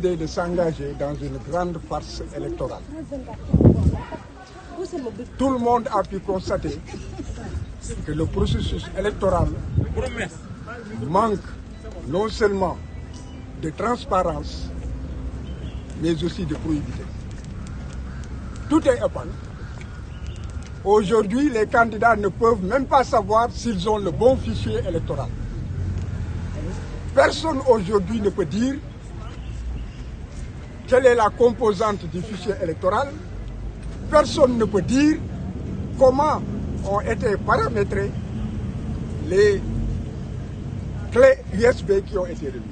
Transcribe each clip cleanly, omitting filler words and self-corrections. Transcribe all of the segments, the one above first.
décidé de s'engager dans une grande farce électorale. Tout le monde a pu constater que le processus électoral manque non seulement de transparence, mais aussi de probité. Tout est opaque. Aujourd'hui, les candidats ne peuvent même pas savoir s'ils ont le bon fichier électoral. Personne aujourd'hui ne peut dire quelle est la composante du fichier électoral. Personne ne peut dire comment ont été paramétrées les clés USB qui ont été remises.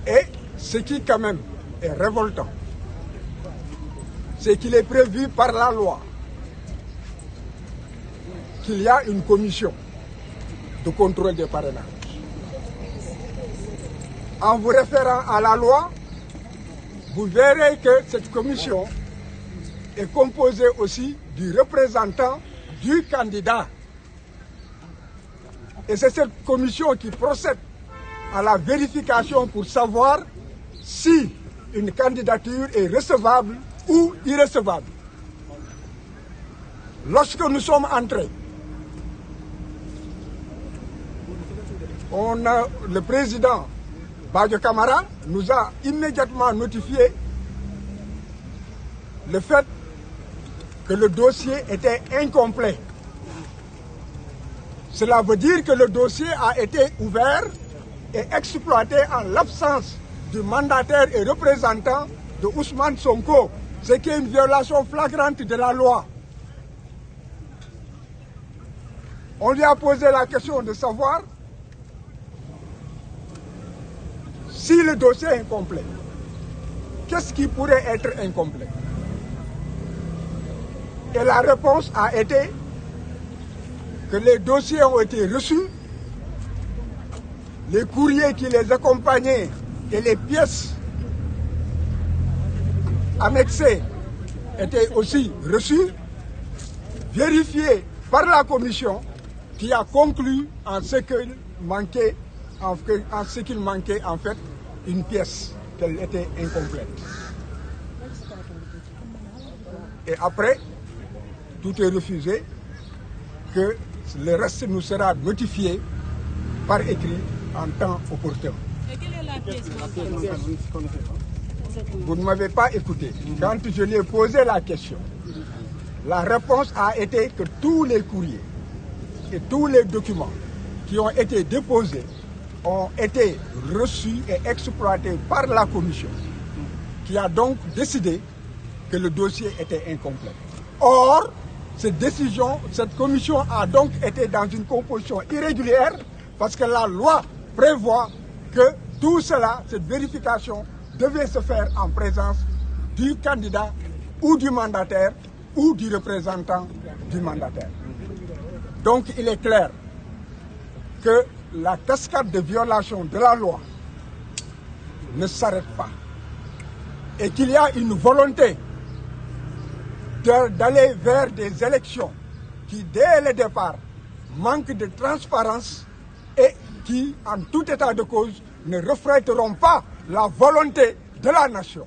Et ce qui quand même est révoltant, c'est qu'il est prévu par la loi qu'il y a une commission de contrôle des parrainages. En vous référant à la loi, vous verrez que cette commission est composée aussi du représentant du candidat. Et c'est cette commission qui procède à la vérification pour savoir si une candidature est recevable ou irrecevable. Lorsque nous sommes entrés, le président Badio Camara nous a immédiatement notifié le fait que le dossier était incomplet. Cela veut dire que le dossier a été ouvert et exploité en l'absence du mandataire et représentant de Ousmane Sonko, ce qui est une violation flagrante de la loi. On lui a posé la question de savoir si le dossier est incomplet. Qu'est-ce qui pourrait être incomplet? Et la réponse a été que les dossiers ont été reçus, les courriers qui les accompagnaient et les pièces annexées étaient aussi reçues, vérifiées par la commission qui a conclu en ce qu'il manquait en fait une pièce, qu'elle était incomplète. Et après, tout est refusé, que le reste nous sera notifié par écrit en temps opportun. Et quelle est la pièce? Vous ne m'avez pas écouté. Quand je lui ai posé la question, la réponse a été que tous les courriers et tous les documents qui ont été déposés ont été reçus et exploités par la commission, qui a donc décidé que le dossier était incomplet. Or, cette commission a donc été dans une composition irrégulière parce que la loi prévoit que tout cela, cette vérification, devait se faire en présence du candidat ou du mandataire ou du représentant du mandataire. Donc il est clair que la cascade de violation de la loi ne s'arrête pas et qu'il y a une volonté d'aller vers des élections qui, dès le départ, manquent de transparence et qui, en tout état de cause, ne reflèteront pas la volonté de la nation.